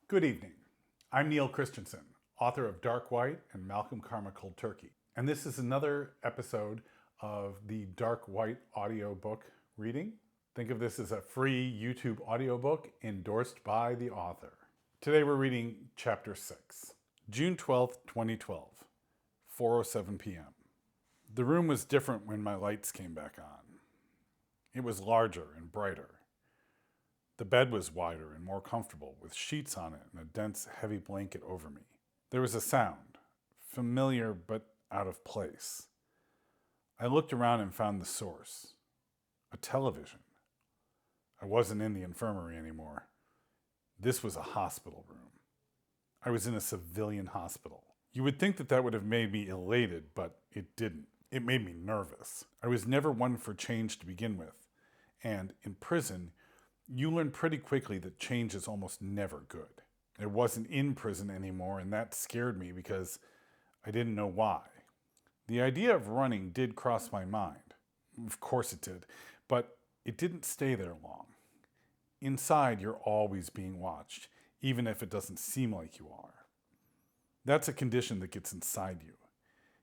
Good evening. I'm Neil Christensen, author of Dark White and Malcolm Karma Cold Turkey. And this is another episode of the Dark White audiobook reading. Think of this as a free YouTube audiobook endorsed by the author. Today we're reading Chapter 6. June 12th, 2012, 4:07 p.m. The room was different when my lights came back on. It was larger and brighter. The bed was wider and more comfortable, with sheets on it and a dense, heavy blanket over me. There was a sound, familiar but out of place. I looked around and found the source. A television. I wasn't in the infirmary anymore. This was a hospital room. I was in a civilian hospital. You would think that would have made me elated, but it didn't. It made me nervous. I was never one for change to begin with. And in prison, you learn pretty quickly that change is almost never good. I wasn't in prison anymore, and that scared me because I didn't know why. The idea of running did cross my mind. Of course it did, but it didn't stay there long. Inside, you're always being watched, even if it doesn't seem like you are. That's a condition that gets inside you.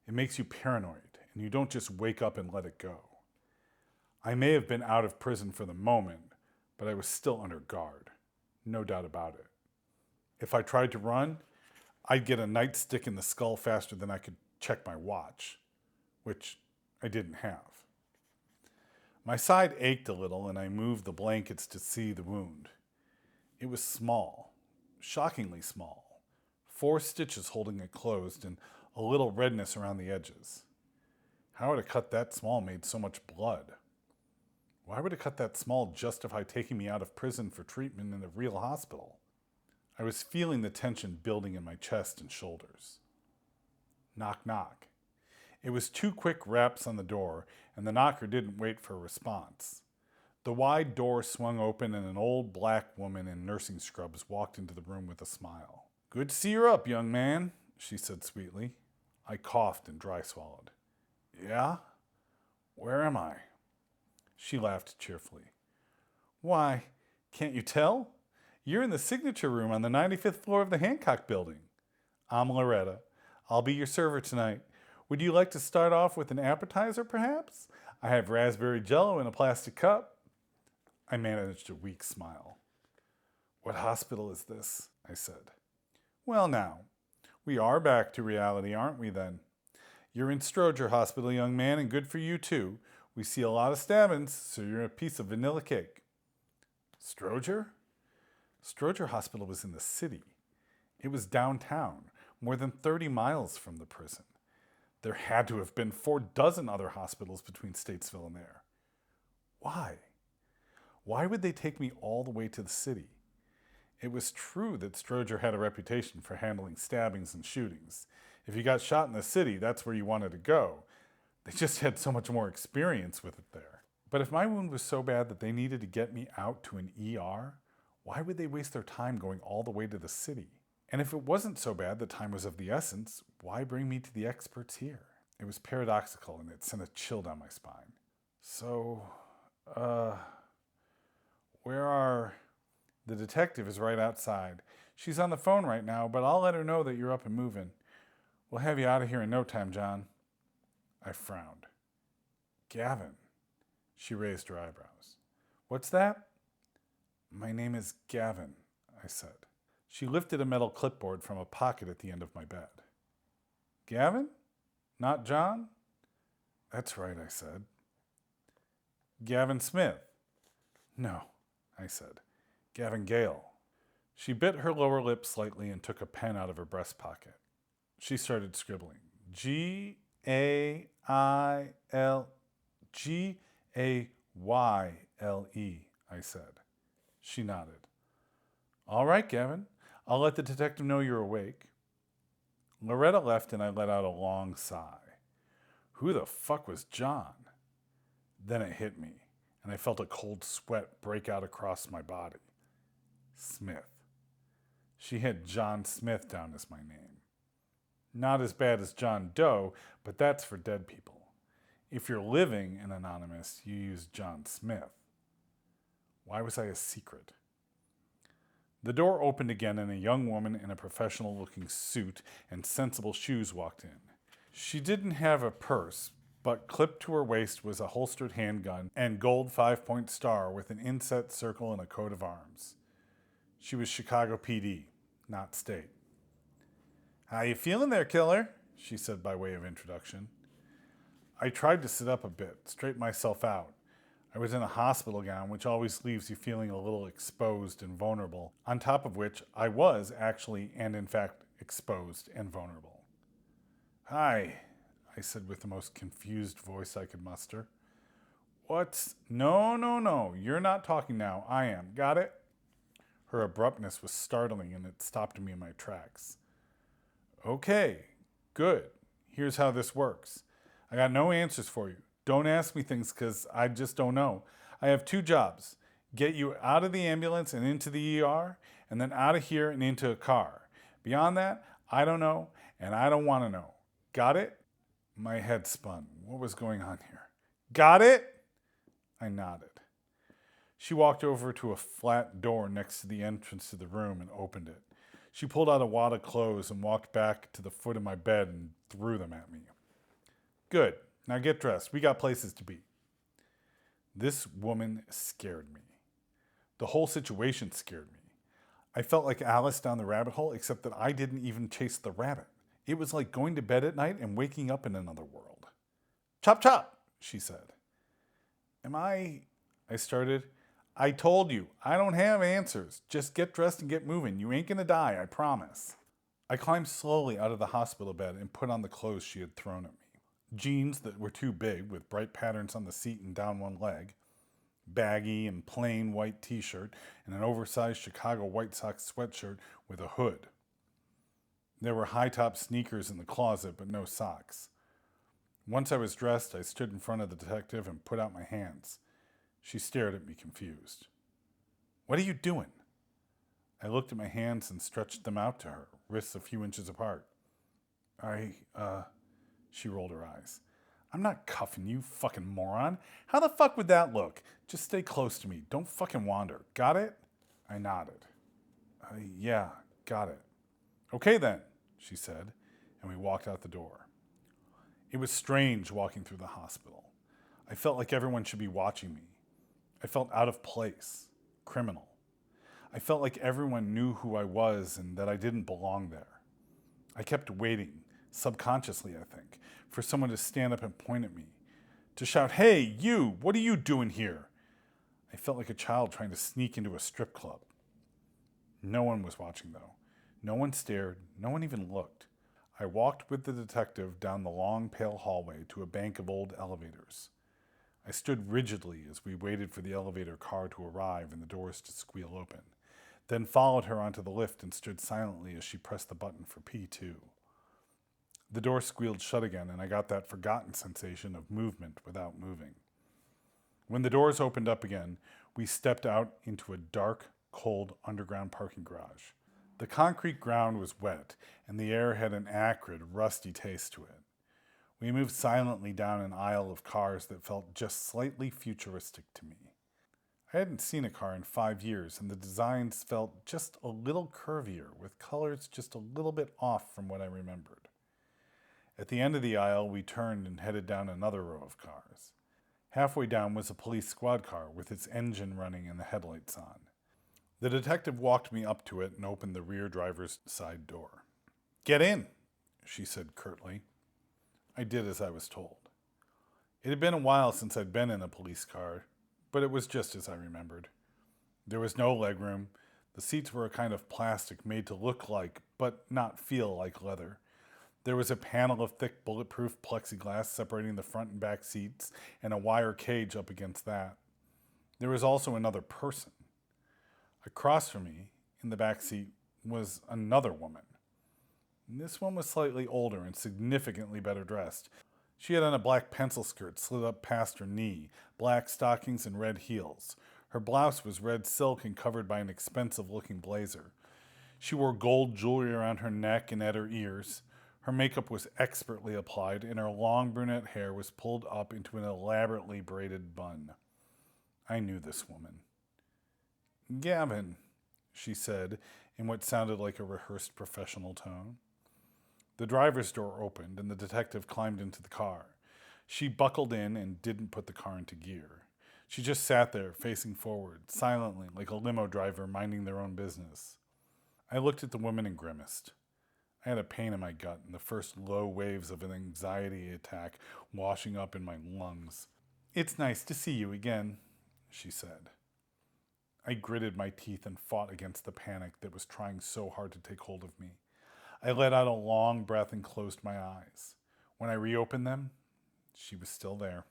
It makes you paranoid, and you don't just wake up and let it go. I may have been out of prison for the moment, but I was still under guard. No doubt about it. If I tried to run, I'd get a nightstick in the skull faster than I could check my watch, which I didn't have. My side ached a little, and I moved the blankets to see the wound. It was small, shockingly small. 4 stitches holding it closed and a little redness around the edges. How would a cut that small made so much blood? Why would a cut that small justify taking me out of prison for treatment in a real hospital? I was feeling the tension building in my chest and shoulders. Knock, knock. It was 2 quick raps on the door, and the knocker didn't wait for a response. The wide door swung open, and an old black woman in nursing scrubs walked into the room with a smile. "Good to see you're up, young man," she said sweetly. I coughed and dry swallowed. "Yeah? Where am I?" She laughed cheerfully. "Why, can't you tell? You're in the signature room on the 95th floor of the Hancock building. I'm Loretta. I'll be your server tonight. Would you like to start off with an appetizer, perhaps? I have raspberry jello in a plastic cup." I managed a weak smile. "What hospital is this?" I said. "Well now, we are back to reality, aren't we then? You're in Stroger Hospital, young man, and good for you too. We see a lot of stabbings, so you're a piece of vanilla cake." Stroger? Stroger Hospital was in the city. It was downtown, more than 30 miles from the prison. There had to have been 4 dozen other hospitals between Statesville and there. Why? Why would they take me all the way to the city? It was true that Stroger had a reputation for handling stabbings and shootings. If you got shot in the city, that's where you wanted to go. They just had so much more experience with it there. But if my wound was so bad that they needed to get me out to an ER, why would they waste their time going all the way to the city? And if it wasn't so bad that time was of the essence, why bring me to the experts here? It was paradoxical, and it sent a chill down my spine. "So, where are..." "The detective is right outside. She's on the phone right now, but I'll let her know that you're up and moving. We'll have you out of here in no time, John." I frowned. "Gavin." She raised her eyebrows. "What's that?" "My name is Gavin," I said. She lifted a metal clipboard from a pocket at the end of my bed. "Gavin? Not John?" "That's right," I said. "Gavin Smith?" "No," I said. "Gavin Gayle." She bit her lower lip slightly and took a pen out of her breast pocket. She started scribbling. Gayle, I said. She nodded. "All right, Gavin. I'll let the detective know you're awake." Loretta left, and I let out a long sigh. Who the fuck was John? Then it hit me, and I felt a cold sweat break out across my body. Smith. She had John Smith down as my name. Not as bad as John Doe, but that's for dead people. If you're living and anonymous, you use John Smith. Why was I a secret? The door opened again and a young woman in a professional-looking suit and sensible shoes walked in. She didn't have a purse, but clipped to her waist was a holstered handgun and gold 5-point star with an inset circle and a coat of arms. She was Chicago PD, not state. "How you feeling there, killer?" she said by way of introduction. I tried to sit up a bit, straighten myself out. I was in a hospital gown, which always leaves you feeling a little exposed and vulnerable, on top of which I was actually and in fact exposed and vulnerable. "Hi," I said with the most confused voice I could muster. "What's... No, you're not talking now. I am. Got it?" Her abruptness was startling and it stopped me in my tracks. "Okay, good. Here's how this works. I got no answers for you. Don't ask me things because I just don't know. I have 2 jobs. Get you out of the ambulance and into the ER, and then out of here and into a car. Beyond that, I don't know, and I don't want to know. Got it?" My head spun. What was going on here? "Got it?" I nodded. She walked over to a flat door next to the entrance to the room and opened it. She pulled out a wad of clothes and walked back to the foot of my bed and threw them at me. "Good. Now get dressed. We got places to be." This woman scared me. The whole situation scared me. I felt like Alice down the rabbit hole, except that I didn't even chase the rabbit. It was like going to bed at night and waking up in another world. "Chop, chop," she said. I started. "I told you, I don't have answers. Just get dressed and get moving. You ain't gonna die, I promise." I climbed slowly out of the hospital bed and put on the clothes she had thrown at me. Jeans that were too big with bright patterns on the seat and down one leg, baggy and plain white t-shirt, and an oversized Chicago White Sox sweatshirt with a hood. There were high-top sneakers in the closet, but no socks. Once I was dressed, I stood in front of the detective and put out my hands. She stared at me confused. "What are you doing?" I looked at my hands and stretched them out to her, wrists a few inches apart. She rolled her eyes. "I'm not cuffing you, fucking moron. How the fuck would that look? Just stay close to me. Don't fucking wander. Got it?" I nodded. Yeah, got it." "Okay then," she said, and we walked out the door. It was strange walking through the hospital. I felt like everyone should be watching me. I felt out of place, criminal. I felt like everyone knew who I was and that I didn't belong there. I kept waiting, subconsciously I think, for someone to stand up and point at me, to shout, "Hey, you, what are you doing here?" I felt like a child trying to sneak into a strip club. No one was watching though. No one stared, no one even looked. I walked with the detective down the long, pale hallway to a bank of old elevators. I stood rigidly as we waited for the elevator car to arrive and the doors to squeal open, then followed her onto the lift and stood silently as she pressed the button for P2. The door squealed shut again, and I got that forgotten sensation of movement without moving. When the doors opened up again, we stepped out into a dark, cold underground parking garage. The concrete ground was wet, and the air had an acrid, rusty taste to it. We moved silently down an aisle of cars that felt just slightly futuristic to me. I hadn't seen a car in 5 years, and the designs felt just a little curvier, with colors just a little bit off from what I remembered. At the end of the aisle, we turned and headed down another row of cars. Halfway down was a police squad car with its engine running and the headlights on. The detective walked me up to it and opened the rear driver's side door. "Get in," she said curtly. I did as I was told. It had been a while since I'd been in a police car, but it was just as I remembered. There was no legroom. The seats were a kind of plastic made to look like, but not feel like leather. There was a panel of thick bulletproof plexiglass separating the front and back seats and a wire cage up against that. There was also another person. Across from me, in the back seat, was another woman. This one was slightly older and significantly better dressed. She had on a black pencil skirt slid up past her knee, black stockings and red heels. Her blouse was red silk and covered by an expensive-looking blazer. She wore gold jewelry around her neck and at her ears. Her makeup was expertly applied, and her long brunette hair was pulled up into an elaborately braided bun. I knew this woman. "Gavin," she said in what sounded like a rehearsed professional tone. The driver's door opened and the detective climbed into the car. She buckled in and didn't put the car into gear. She just sat there, facing forward, silently, like a limo driver minding their own business. I looked at the woman and grimaced. I had a pain in my gut and the first low waves of an anxiety attack washing up in my lungs. "It's nice to see you again," she said. I gritted my teeth and fought against the panic that was trying so hard to take hold of me. I let out a long breath and closed my eyes. When I reopened them, she was still there,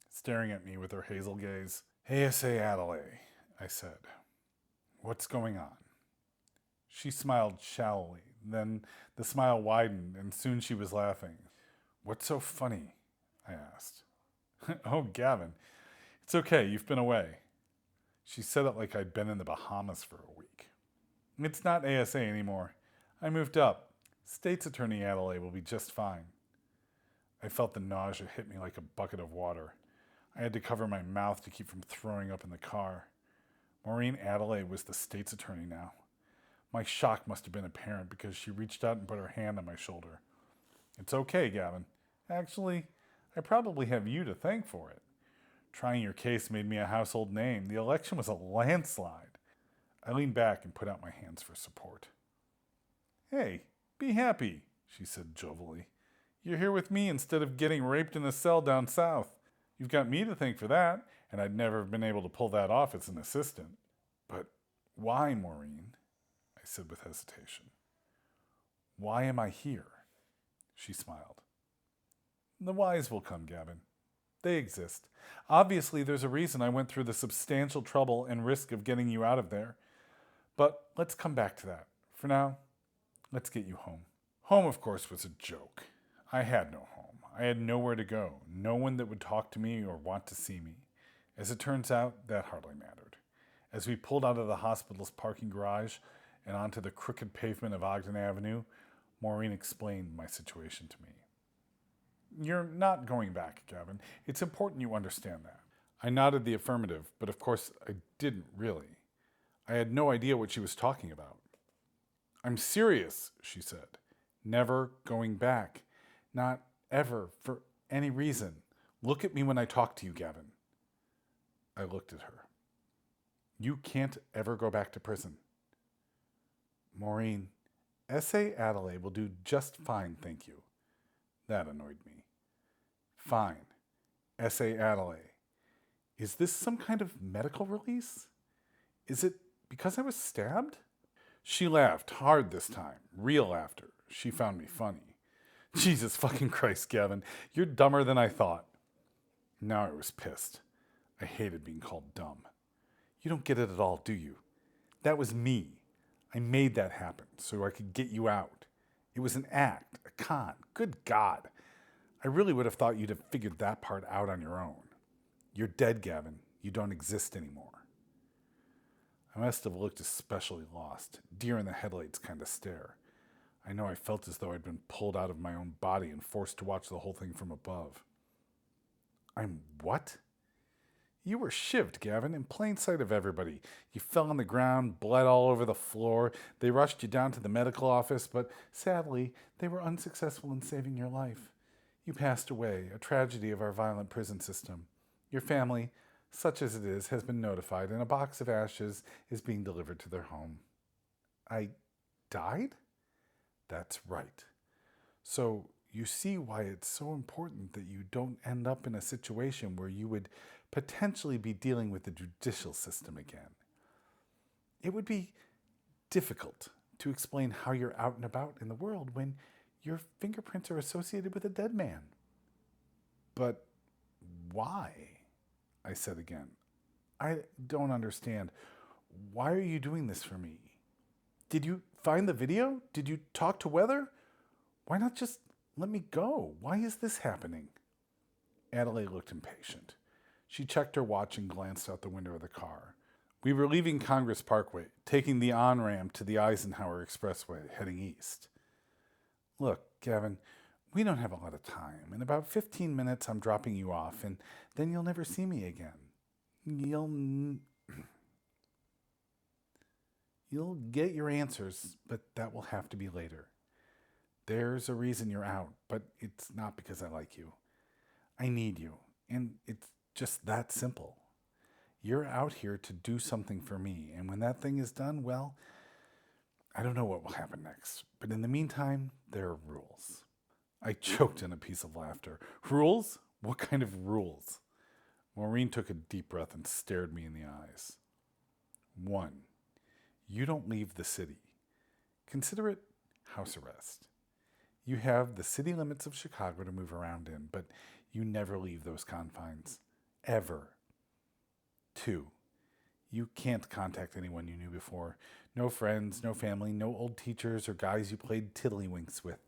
staring at me with her hazel gaze. "ASA Adelaide," I said. "What's going on?" She smiled shallowly. Then the smile widened, and soon she was laughing. "What's so funny?" I asked. "Oh, Gavin, it's okay, you've been away." She said it like I'd been in the Bahamas for a week. "It's not ASA anymore. I moved up. State's Attorney Adelaide will be just fine." I felt the nausea hit me like a bucket of water. I had to cover my mouth to keep from throwing up in the car. Maureen Adelaide was the state's attorney now. My shock must have been apparent because she reached out and put her hand on my shoulder. "It's okay, Gavin. Actually, I probably have you to thank for it. Trying your case made me a household name. The election was a landslide." I leaned back and put out my hands for support. "Hey, be happy," she said jovially. "You're here with me instead of getting raped in a cell down south. You've got me to thank for that, and I'd never have been able to pull that off as an assistant." "But why, Maureen?" I said with hesitation. "Why am I here?" She smiled. "The whys will come, Gavin. They exist. Obviously, there's a reason I went through the substantial trouble and risk of getting you out of there. But let's come back to that. For now, let's get you home." Home, of course, was a joke. I had no home. I had nowhere to go, no one that would talk to me or want to see me. As it turns out, that hardly mattered. As we pulled out of the hospital's parking garage and onto the crooked pavement of Ogden Avenue, Maureen explained my situation to me. "You're not going back, Gavin. It's important you understand that." I nodded the affirmative, but of course I didn't really. I had no idea what she was talking about. "I'm serious," she said. "Never going back. Not ever, for any reason. Look at me when I talk to you, Gavin." I looked at her. "You can't ever go back to prison." "Maureen, S.A. Adelaide will do just fine, thank you." That annoyed me. "Fine. S.A. Adelaide. Is this some kind of medical release? Is it because I was stabbed?" She laughed, hard this time, real laughter. She found me funny. "Jesus fucking Christ, Gavin, you're dumber than I thought." Now I was pissed. I hated being called dumb. "You don't get it at all, do you? That was me. I made that happen so I could get you out. It was an act, a con. Good God. I really would have thought you'd have figured that part out on your own. You're dead, Gavin. You don't exist anymore." I must have looked especially lost, deer in the headlights kind of stare. I know I felt as though I'd been pulled out of my own body and forced to watch the whole thing from above. "I'm what?" "You were shivved, Gavin, in plain sight of everybody. You fell on the ground, bled all over the floor. They rushed you down to the medical office, but sadly, they were unsuccessful in saving your life. You passed away, a tragedy of our violent prison system. Your family, such as it is, has been notified, and a box of ashes is being delivered to their home." "I died?" "That's right. So you see why it's so important that you don't end up in a situation where you would potentially be dealing with the judicial system again. It would be difficult to explain how you're out and about in the world when your fingerprints are associated with a dead man." "But why?" I said again. "I don't understand. Why are you doing this for me? Did you find the video? Did you talk to Weather? Why not just let me go? Why is this happening?" Adelaide looked impatient. She checked her watch and glanced out the window of the car. We were leaving Congress Parkway, taking the on-ramp to the Eisenhower Expressway, heading east. "Look, Gavin, we don't have a lot of time. In about 15 minutes, I'm dropping you off, and then you'll never see me again. You'll You'll get your answers, but that will have to be later. There's a reason you're out, but it's not because I like you. I need you, and it's just that simple. You're out here to do something for me, and when that thing is done, well, I don't know what will happen next. But in the meantime, there are rules. I choked in a piece of laughter. Rules? What kind of rules? Maureen took a deep breath and stared me in the eyes. 1. You don't leave the city. Consider it house arrest. You have the city limits of Chicago to move around in, but you never leave those confines. Ever. 2. You can't contact anyone you knew before. No friends, no family, no old teachers or guys you played tiddlywinks with.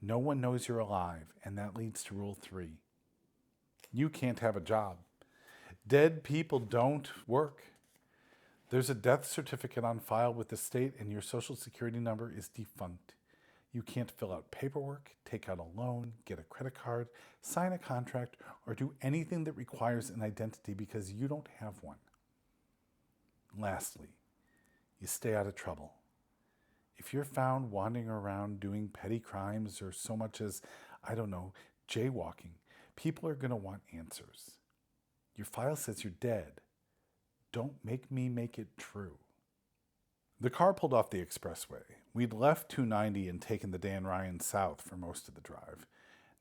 No one knows you're alive, and that leads to rule 3. You can't have a job. Dead people don't work. There's a death certificate on file with the state, and your social security number is defunct. You can't fill out paperwork, take out a loan, get a credit card, sign a contract, or do anything that requires an identity because you don't have one. Lastly, you stay out of trouble. If you're found wandering around doing petty crimes or so much as, jaywalking, people are going to want answers. Your file says you're dead. Don't make me make it true. The car pulled off the expressway. We'd left 290 and taken the Dan Ryan south for most of the drive.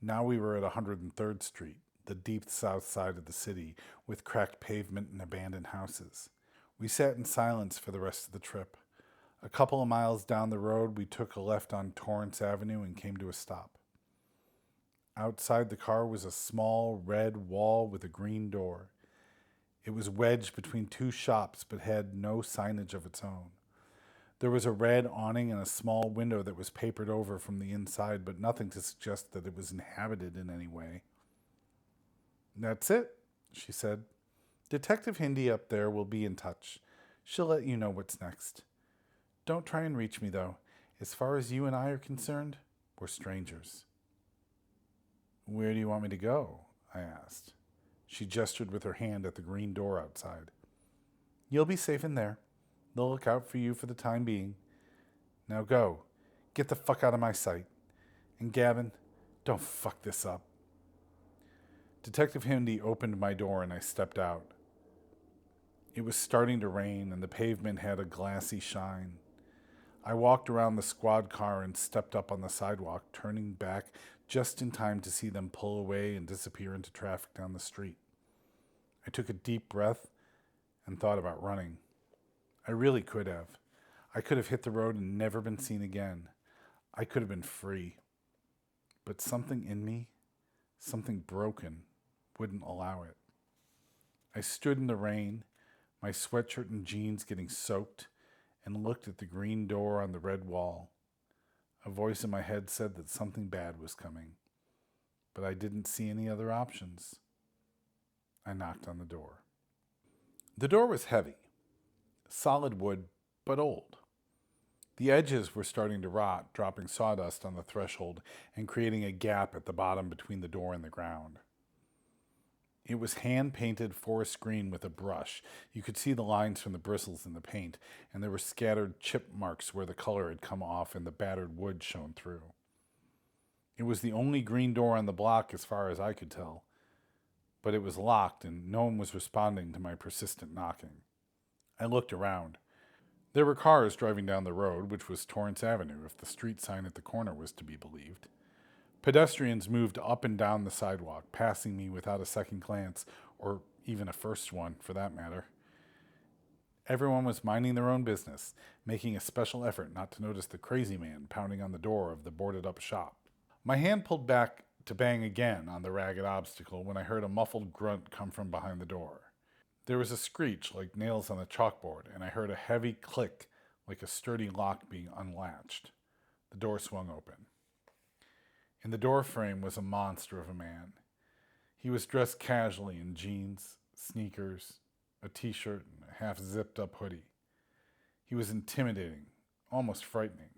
Now we were at 103rd Street, the deep south side of the city, with cracked pavement and abandoned houses. We sat in silence for the rest of the trip. A couple of miles down the road, we took a left on Torrance Avenue and came to a stop. Outside the car was a small red wall with a green door. It was wedged between 2 shops but had no signage of its own. There was a red awning and a small window that was papered over from the inside, but nothing to suggest that it was inhabited in any way. "That's it," she said. "Detective Hindi up there will be in touch. She'll let you know what's next. Don't try and reach me, though. As far as you and I are concerned, we're strangers." "Where do you want me to go?" I asked. She gestured with her hand at the green door outside. "You'll be safe in there. They'll look out for you for the time being. Now go. Get the fuck out of my sight. And Gavin, don't fuck this up." Detective Hindi opened my door and I stepped out. It was starting to rain and the pavement had a glassy shine. I walked around the squad car and stepped up on the sidewalk, turning back just in time to see them pull away and disappear into traffic down the street. I took a deep breath and thought about running. I really could have. I could have hit the road and never been seen again. I could have been free. But something in me, something broken, wouldn't allow it. I stood in the rain, my sweatshirt and jeans getting soaked, and looked at the green door on the red wall. A voice in my head said that something bad was coming, but I didn't see any other options. I knocked on the door. The door was heavy, solid wood, but old. The edges were starting to rot, dropping sawdust on the threshold and creating a gap at the bottom between the door and the ground. It was hand-painted forest green with a brush. You could see the lines from the bristles in the paint, and there were scattered chip marks where the color had come off and the battered wood shone through. It was the only green door on the block as far as I could tell, but it was locked and no one was responding to my persistent knocking. I looked around. There were cars driving down the road, which was Torrance Avenue if the street sign at the corner was to be believed. Pedestrians moved up and down the sidewalk, passing me without a second glance, or even a first one, for that matter. Everyone was minding their own business, making a special effort not to notice the crazy man pounding on the door of the boarded-up shop. My hand pulled back to bang again on the ragged obstacle when I heard a muffled grunt come from behind the door. There was a screech like nails on a chalkboard, and I heard a heavy click like a sturdy lock being unlatched. The door swung open. In the doorframe was a monster of a man. He was dressed casually in jeans, sneakers, a t-shirt, and a half-zipped-up hoodie. He was intimidating, almost frightening.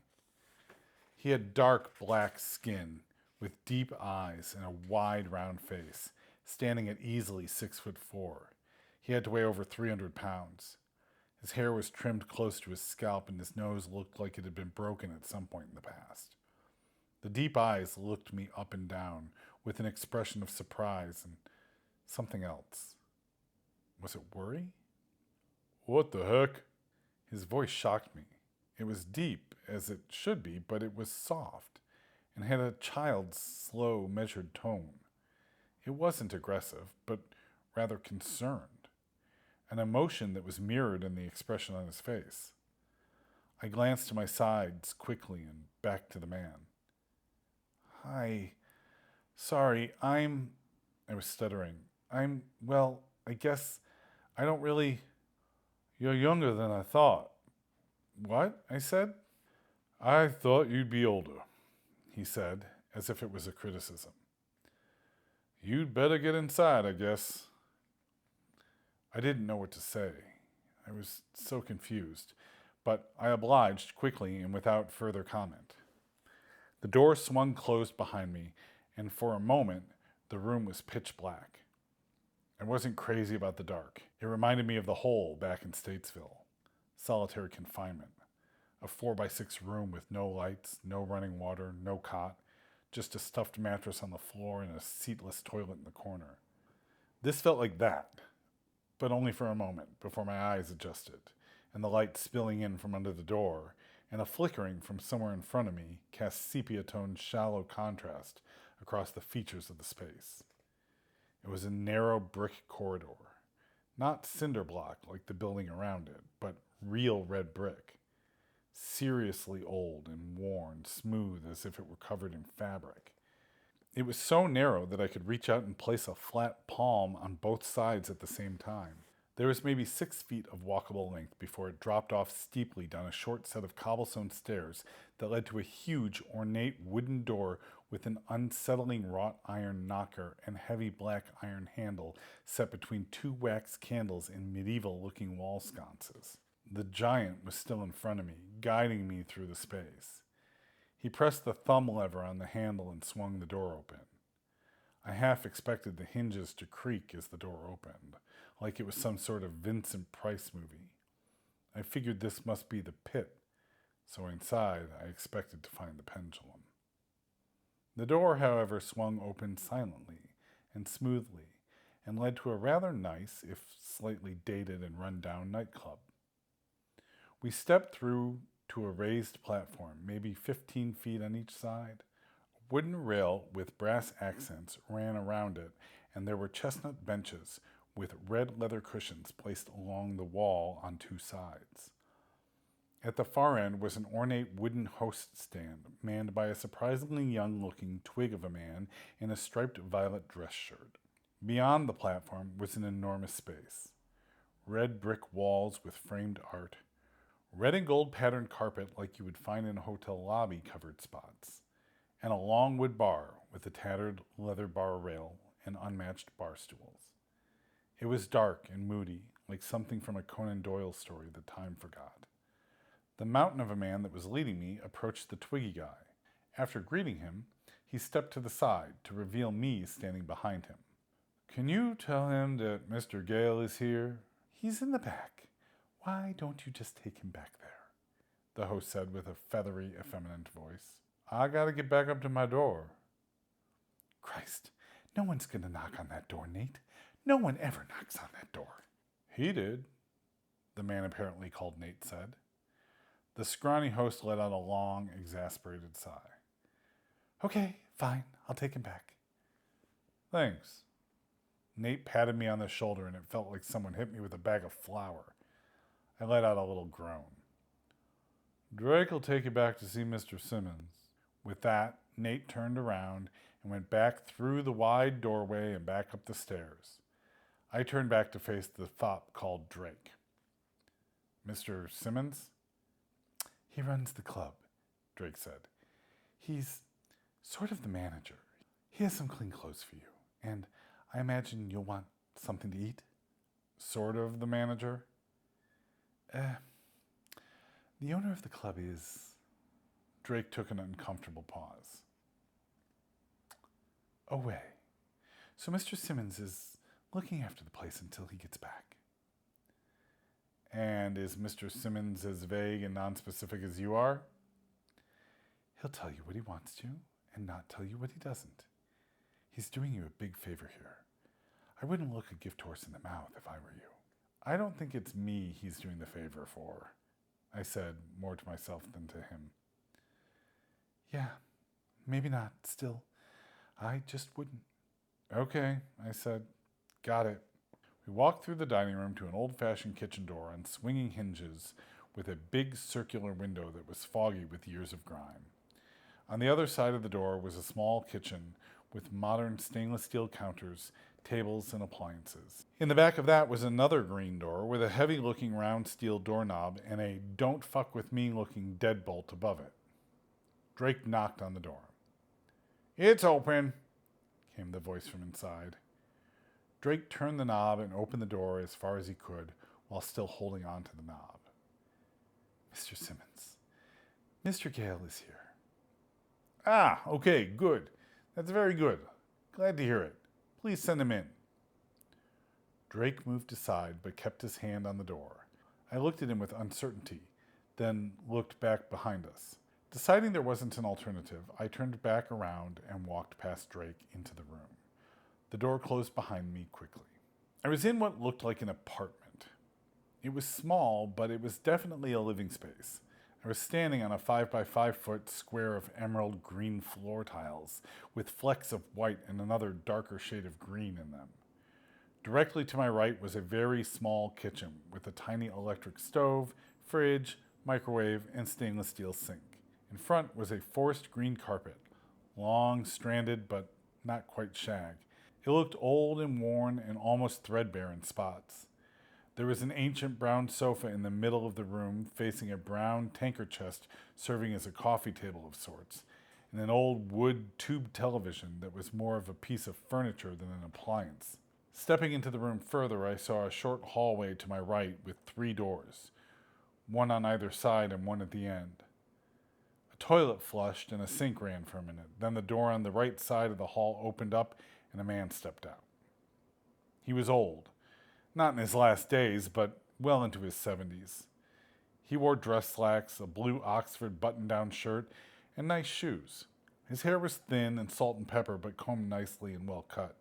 He had dark black skin with deep eyes and a wide, round face, standing at easily 6'4". He had to weigh over 300 pounds. His hair was trimmed close to his scalp, and his nose looked like it had been broken at some point in the past. The deep eyes looked me up and down with an expression of surprise and something else. Was it worry? What the heck? His voice shocked me. It was deep, as it should be, but it was soft and had a child's slow, measured tone. It wasn't aggressive, but rather concerned, an emotion that was mirrored in the expression on his face. I glanced to my sides quickly and back to the man. Hi. Sorry, I was stuttering. Well, I guess I don't really... You're younger than I thought. What? I said. I thought you'd be older, he said, as if it was a criticism. You'd better get inside, I guess. I didn't know what to say. I was so confused, but I obliged quickly and without further comment. The door swung closed behind me, and for a moment, the room was pitch black. I wasn't crazy about the dark. It reminded me of the hole back in Statesville. Solitary confinement. A 4x6 room with no lights, no running water, no cot, just a stuffed mattress on the floor and a seatless toilet in the corner. This felt like that, but only for a moment before my eyes adjusted, and the light spilling in from under the door and a flickering from somewhere in front of me cast sepia-toned shallow contrast across the features of the space. It was a narrow brick corridor, not cinder block like the building around it, but real red brick. Seriously old and worn, smooth as if it were covered in fabric. It was so narrow that I could reach out and place a flat palm on both sides at the same time. There was maybe 6 feet of walkable length before it dropped off steeply down a short set of cobblestone stairs that led to a huge, ornate wooden door with an unsettling wrought iron knocker and heavy black iron handle set between 2 wax candles in medieval-looking wall sconces. The giant was still in front of me, guiding me through the space. He pressed the thumb lever on the handle and swung the door open. I half expected the hinges to creak as the door opened, like it was some sort of Vincent Price movie. I figured this must be the pit, so inside I expected to find the pendulum. The door, however, swung open silently and smoothly and led to a rather nice, if slightly dated and run-down nightclub. We stepped through to a raised platform, maybe 15 feet on each side. A wooden rail with brass accents ran around it, and there were chestnut benches with red leather cushions placed along the wall on 2 sides. At the far end was an ornate wooden host stand manned by a surprisingly young-looking twig of a man in a striped violet dress shirt. Beyond the platform was an enormous space. Red brick walls with framed art, red and gold patterned carpet like you would find in hotel lobby covered spots, and a long wood bar with a tattered leather bar rail and unmatched bar stools. It was dark and moody, like something from a Conan Doyle story that time forgot. The mountain of a man that was leading me approached the twiggy guy. After greeting him, he stepped to the side to reveal me standing behind him. Can you tell him that Mr. Gayle is here? He's in the back. Why don't you just take him back there? The host said with a feathery, effeminate voice. I gotta get back up to my door. Christ, no one's gonna knock on that door, Nate. No one ever knocks on that door. He did, the man apparently called Nate said. The scrawny host let out a long, exasperated sigh. Okay, fine, I'll take him back. Thanks. Nate patted me on the shoulder and it felt like someone hit me with a bag of flour. I let out a little groan. Drake will take you back to see Mr. Simmons. With that, Nate turned around and went back through the wide doorway and back up the stairs. I turned back to face the fop called Drake. Mr. Simmons? He runs the club, Drake said. He's sort of the manager. He has some clean clothes for you, and I imagine you'll want something to eat. Sort of the manager? The owner of the club is... Drake took an uncomfortable pause. Away. So Mr. Simmons is looking after the place until he gets back. And is Mr. Simmons as vague and nonspecific as you are? He'll tell you what he wants to and not tell you what he doesn't. He's doing you a big favor here. I wouldn't look a gift horse in the mouth if I were you. I don't think it's me he's doing the favor for, I said, more to myself than to him. Yeah, maybe not. Still, I just wouldn't. Okay, I said. Got it. We walked through the dining room to an old-fashioned kitchen door on swinging hinges with a big circular window that was foggy with years of grime. On the other side of the door was a small kitchen with modern stainless steel counters, tables, and appliances. In the back of that was another green door with a heavy-looking round steel doorknob and a "don't fuck with me"-looking deadbolt above it. Drake knocked on the door. "It's open," came the voice from inside. Drake turned the knob and opened the door as far as he could while still holding on to the knob. "Mr. Simmons, Mr. Gayle is here." "Ah, okay, good. That's very good. Glad to hear it. Please send him in." Drake moved aside but kept his hand on the door. I looked at him with uncertainty, then looked back behind us. Deciding there wasn't an alternative, I turned back around and walked past Drake into the room. The door closed behind me quickly. I was in what looked like an apartment. It was small, but it was definitely a living space. I was standing on a 5-by-5-foot square of emerald green floor tiles with flecks of white and another darker shade of green in them. Directly to my right was a very small kitchen with a tiny electric stove, fridge, microwave, and stainless steel sink. In front was a forest green carpet, long, stranded, but not quite shag. It looked old and worn and almost threadbare in spots. There was an ancient brown sofa in the middle of the room facing a brown tanker chest serving as a coffee table of sorts, and an old wood tube television that was more of a piece of furniture than an appliance. Stepping into the room further, I saw a short hallway to my right with 3 doors, one on either side and one at the end. A toilet flushed and a sink ran for a minute. Then the door on the right side of the hall opened up and a man stepped out. He was old. Not in his last days, but well into his 70s. He wore dress slacks, a blue Oxford button-down shirt, and nice shoes. His hair was thin and salt and pepper, but combed nicely and well cut.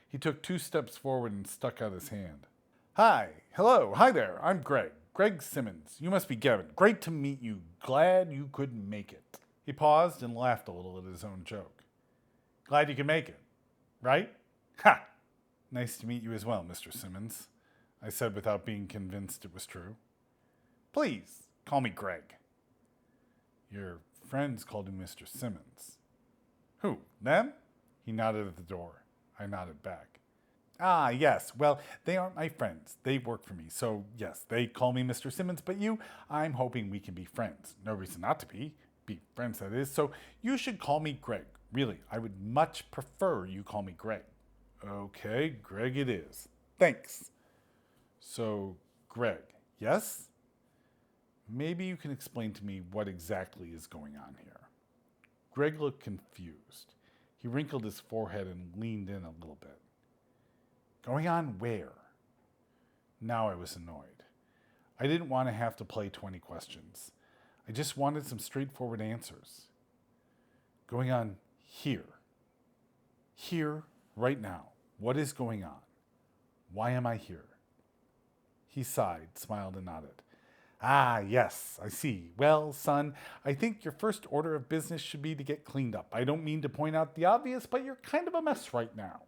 He took 2 steps forward and stuck out his hand. "Hi, hello, hi there, I'm Greg. Greg Simmons. You must be Gavin. Great to meet you. Glad you could make it." He paused and laughed a little at his own joke. "Glad you could make it, right? Ha! Nice to meet you as well, Mr. Simmons," I said without being convinced it was true. "Please, call me Greg." "Your friends called you Mr. Simmons." "Who, them?" He nodded at the door. I nodded back. "Ah, yes. Well, they aren't my friends. They work for me. So, yes, they call me Mr. Simmons, but you, I'm hoping we can be friends. No reason not to be. Be friends, that is. So you should call me Greg. Really, I would much prefer you call me Greg." "Okay, Greg it is. Thanks." "So, Greg, yes? Maybe you can explain to me what exactly is going on here." Greg looked confused. He wrinkled his forehead and leaned in a little bit. "Going on where?" Now I was annoyed. I didn't want to have to play 20 questions. I just wanted some straightforward answers. "Going on here. Here, right now. What is going on? Why am I here?" He sighed, smiled, and nodded. "Ah, yes, I see. Well, son, I think your first order of business should be to get cleaned up. I don't mean to point out the obvious, but you're kind of a mess right now."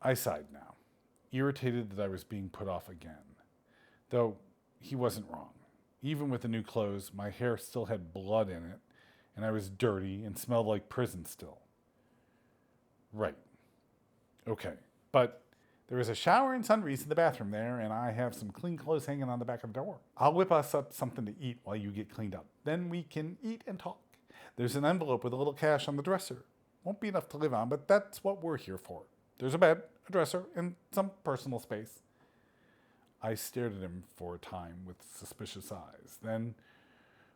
I sighed now, irritated that I was being put off again. Though he wasn't wrong. Even with the new clothes, my hair still had blood in it, and I was dirty and smelled like prison still. Right. Okay, but there is a shower and sundries in the bathroom there, and I have some clean clothes hanging on the back of the door. I'll whip us up something to eat while you get cleaned up. Then we can eat and talk. There's an envelope with a little cash on the dresser. Won't be enough to live on, but that's what we're here for. There's a bed, a dresser, and some personal space. I stared at him for a time with suspicious eyes. Then,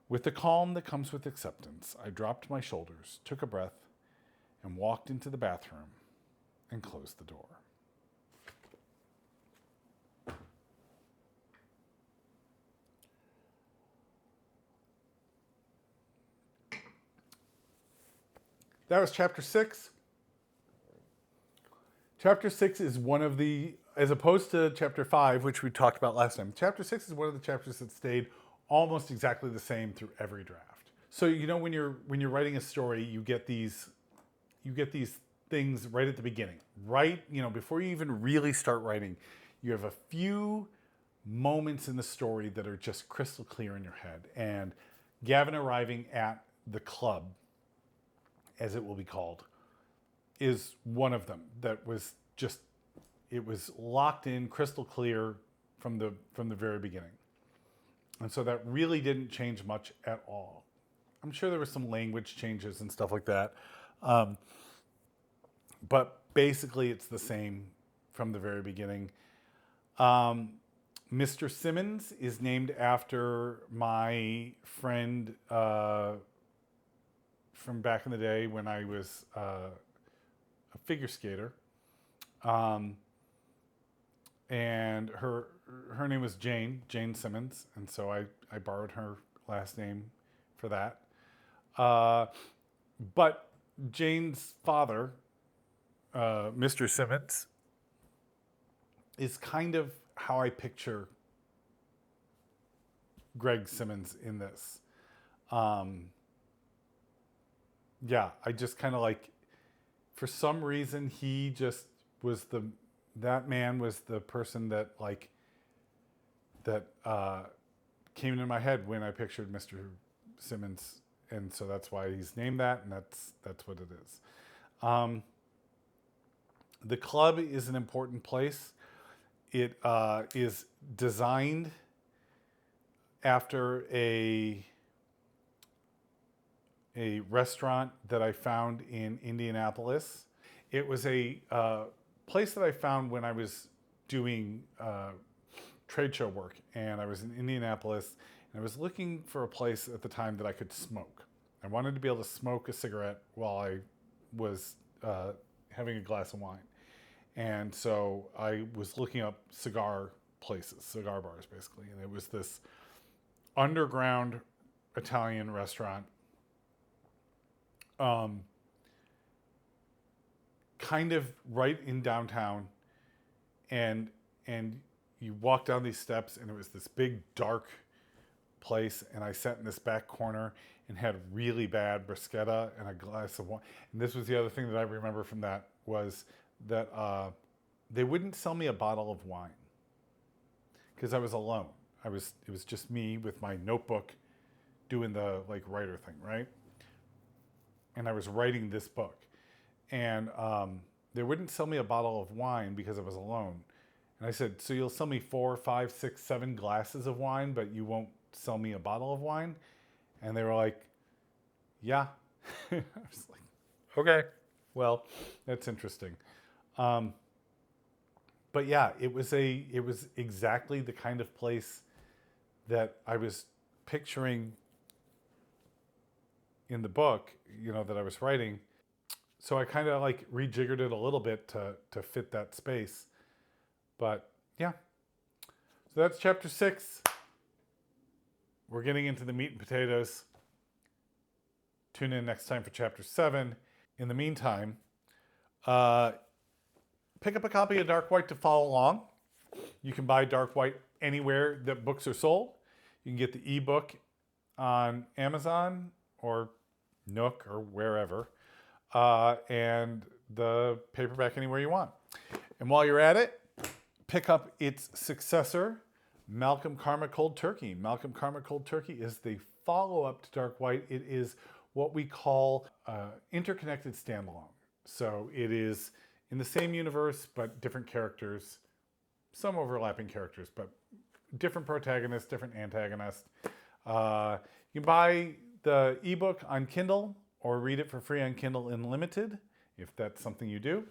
with the calm that comes with acceptance, I dropped my shoulders, took a breath, and walked into the bathroom and closed the door. that was chapter 6. Chapter 6 is one of the, as opposed to chapter 5, which we talked about last time, chapter 6 is one of the chapters that stayed almost exactly the same through every draft. So, you know, when you're writing a story, you get these things right at the beginning, right? You know, before you even really start writing, you have a few moments in the story that are just crystal clear in your head. And Gavin arriving at the club, as it will be called, is one of them that was just, it was locked in, crystal clear from the very beginning. And so that really didn't change much at all. I'm sure there were some language changes and stuff like that. But basically it's the same from the very beginning. Mr. Simmons is named after my friend from back in the day when I was a figure skater. And her name was Jane Simmons. And so I borrowed her last name for that. But Jane's father, Mr. Simmons, is kind of how I picture Greg Simmons in this. Yeah, I just kind of like, for some reason, he just was that man was the person that came into my head when I pictured Mr. Simmons. And so that's why he's named that, and that's what it is. The club is an important place. It is designed after a restaurant that I found in Indianapolis. It was a place that I found when I was doing trade show work, and I was in Indianapolis, and I was looking for a place at the time that I could smoke. I wanted to be able to smoke a cigarette while I was having a glass of wine. And so I was looking up cigar places, cigar bars basically, and it was this underground Italian restaurant, kind of right in downtown, and you walk down these steps, and it was this big dark place, and I sat in this back corner and had really bad bruschetta and a glass of wine. And this was the other thing that I remember from that, was that they wouldn't sell me a bottle of wine because I was alone. It was just me with my notebook doing the like writer thing, right? And I was writing this book, and they wouldn't sell me a bottle of wine because I was alone. And I said, so you'll sell me 4, 5, 6, 7 glasses of wine, but you won't sell me a bottle of wine? And they were like, yeah. I was like, okay, well, that's interesting. But yeah, it was exactly the kind of place that I was picturing in the book, you know, that I was writing. So I kind of like rejiggered it a little bit to fit that space. But yeah, so that's chapter 6. We're getting into the meat and potatoes. Tune in next time for chapter 7. In the meantime, pick up a copy of Dark White to follow along. You can buy Dark White anywhere that books are sold. You can get the ebook on Amazon or Nook or wherever, and the paperback anywhere you want. And while you're at it, pick up its successor, Malcolm Karma Cold Turkey. Malcolm Karma Cold Turkey is the follow-up to Dark White. It is what we call interconnected standalone. So it is in the same universe, but different characters, some overlapping characters, but different protagonists, different antagonists. You can buy the ebook on Kindle or read it for free on Kindle Unlimited, if that's something you do.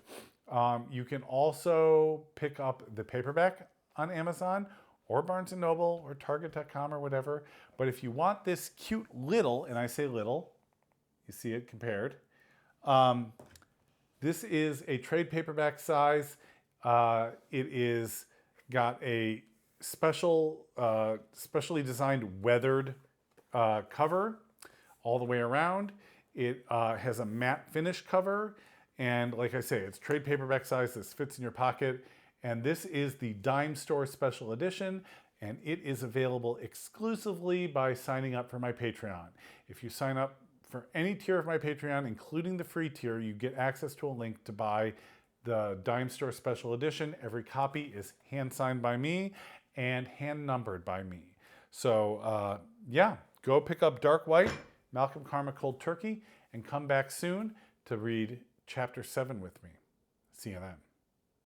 You can also pick up the paperback on Amazon or Barnes & Noble or Target.com or whatever. But if you want this cute little, and I say little, you see it compared, this is a trade paperback size. It is got a specially designed weathered cover all the way around. It has a matte finish cover, and like I say, it's trade paperback size. This fits in your pocket, and this is the Dime Store Special Edition, and it is available exclusively by signing up for my Patreon. If you sign up for any tier of my Patreon, including the free tier, you get access to a link to buy the Dime Store Special Edition. Every copy is hand signed by me and hand numbered by me. So yeah, go pick up Dark White, Malcolm Karma Cold Turkey, and come back soon to read Chapter 7 with me. See you then.